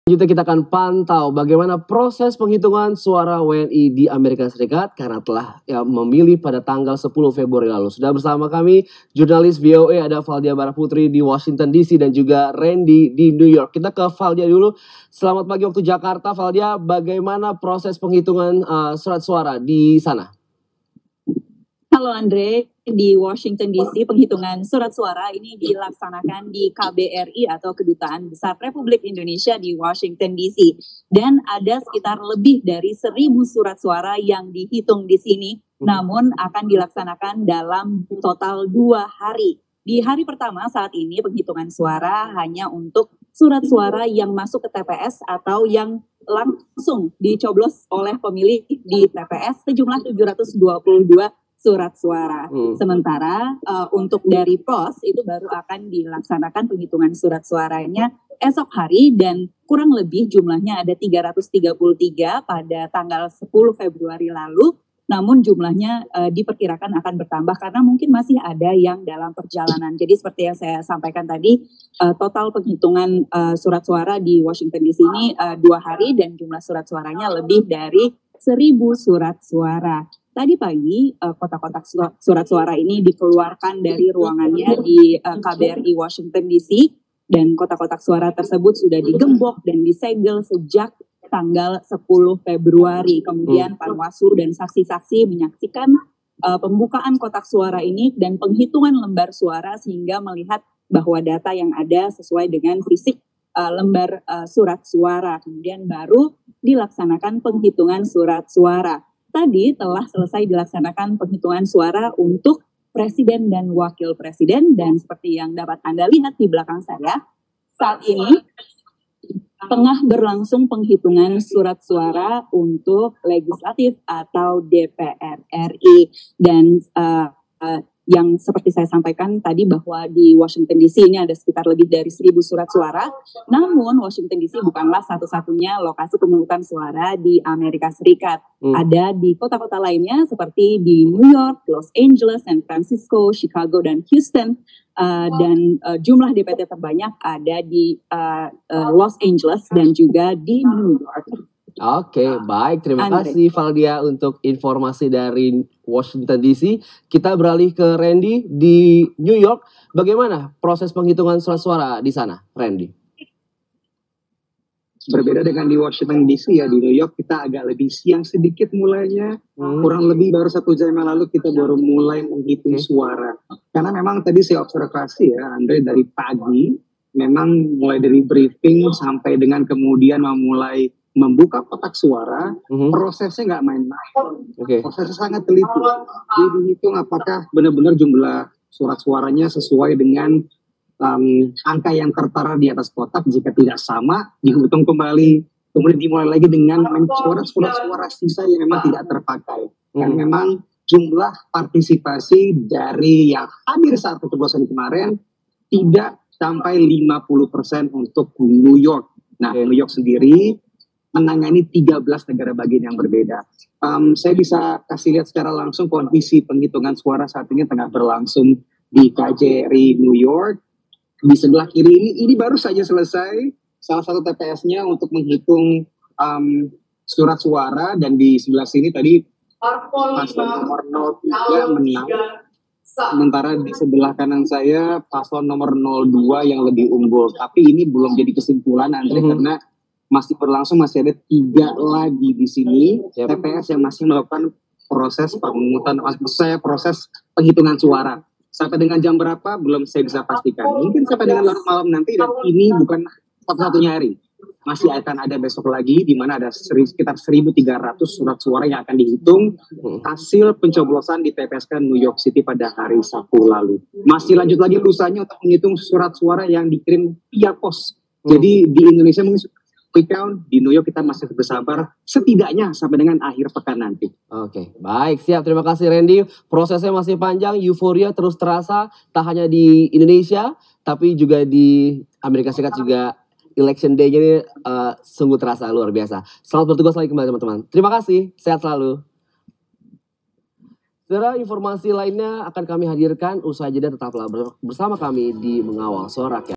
Selanjutnya kita akan pantau bagaimana proses penghitungan suara WNI di Amerika Serikat karena telah memilih pada tanggal 10 Februari lalu. Sudah bersama kami jurnalis VOA ada Valdia Baraputri di Washington DC dan juga Randy di New York. Kita ke Valdia dulu. Selamat pagi waktu Jakarta, Valdia. Bagaimana proses penghitungan surat suara di sana? Halo Andre, di Washington DC penghitungan surat suara ini dilaksanakan di KBRI atau Kedutaan Besar Republik Indonesia di Washington DC. Dan ada sekitar lebih dari 1.000 surat suara yang dihitung di sini, namun akan dilaksanakan dalam total 2 hari. Di hari pertama saat ini penghitungan suara hanya untuk surat suara yang masuk ke TPS atau yang langsung dicoblos oleh pemilih di TPS sejumlah 722 surat suara. Sementara untuk dari pos itu baru akan dilaksanakan penghitungan surat suaranya esok hari dan kurang lebih jumlahnya ada 333 pada tanggal 10 Februari lalu. Namun jumlahnya diperkirakan akan bertambah karena mungkin masih ada yang dalam perjalanan. Jadi seperti yang saya sampaikan tadi, total penghitungan surat suara di Washington DC ini 2 hari dan jumlah surat suaranya lebih dari 1.000 surat suara. Tadi pagi kotak-kotak surat suara ini dikeluarkan dari ruangannya di KBRI Washington DC dan kotak-kotak suara tersebut sudah digembok dan disegel sejak tanggal 10 Februari. Kemudian Panwaslu dan saksi-saksi menyaksikan pembukaan kotak suara ini dan penghitungan lembar suara sehingga melihat bahwa data yang ada sesuai dengan fisik lembar surat suara. Kemudian baru dilaksanakan penghitungan surat suara. Tadi telah selesai dilaksanakan penghitungan suara untuk presiden dan wakil presiden dan seperti yang dapat Anda lihat di belakang saya, saat ini tengah berlangsung penghitungan surat suara untuk legislatif atau DPR RI dan yang seperti saya sampaikan tadi bahwa di Washington DC ini ada sekitar lebih dari 1.000 surat suara. Namun Washington DC bukanlah satu-satunya lokasi pemungutan suara di Amerika Serikat. Ada di kota-kota lainnya seperti di New York, Los Angeles, San Francisco, Chicago, dan Houston. Dan jumlah DPT terbanyak ada di Los Angeles dan juga di New York. Oke, baik. Terima kasih Valdia untuk informasi dari Washington DC. Kita beralih ke Randy di New York. Bagaimana proses penghitungan surat suara di sana, Randy? Berbeda dengan di Washington DC ya, di New York kita agak lebih siang sedikit mulainya. Kurang lebih baru 1 jam yang lalu kita baru mulai menghitung suara. Karena memang tadi saya observasi ya, Andre, dari pagi memang mulai dari briefing sampai dengan kemudian memulai membuka kotak suara, prosesnya nggak main-main. Prosesnya sangat teliti. Jadi dihitung apakah benar-benar jumlah surat suaranya sesuai dengan angka yang tertara di atas kotak. Jika tidak sama, dihitung kembali. Kemudian dimulai lagi dengan mencoret surat-suara sisa yang memang tidak terpakai. Karena memang jumlah partisipasi dari yang hadir saat pencoblosan kemarin tidak sampai 50% untuk New York. Nah, New York sendiri menangani 13 negara bagian yang berbeda. Saya bisa kasih lihat secara langsung kondisi penghitungan suara saat ini tengah berlangsung di KJRI New York. Di sebelah kiri ini baru saja selesai salah satu TPS-nya untuk menghitung surat suara, dan di sebelah sini tadi paslon nomor 03 menang. Sementara di sebelah kanan saya paslon nomor 02 yang lebih unggul. Tapi ini belum jadi kesimpulan, Andre, karena masih berlangsung, masih ada 3 lagi di sini TPS yang masih melakukan proses pemungutan, proses penghitungan suara. Sampai dengan jam berapa belum saya bisa pastikan. Mungkin sampai dengan larut malam nanti, dan ini bukan satu-satunya hari. Masih akan ada besok lagi di mana ada sekitar 1.300 surat suara yang akan dihitung hasil pencoblosan di TPS New York City pada hari Sabtu lalu. Masih lanjut lagi usahanya untuk menghitung surat suara yang dikirim via pos. Jadi di Indonesia mungkin quick count, di New York kita masih bersabar setidaknya sampai dengan akhir pekan nanti. Oke, baik, siap. Terima kasih Randy. Prosesnya masih panjang, euforia terus terasa tak hanya di Indonesia tapi juga di Amerika Serikat juga. Election Day-nya ini sungguh terasa luar biasa. Selamat bertugas lagi kembali teman-teman. Terima kasih, sehat selalu. Saudara, informasi lainnya akan kami hadirkan usai jeda. Tetaplah bersama kami di Mengawal Suara Rakyat.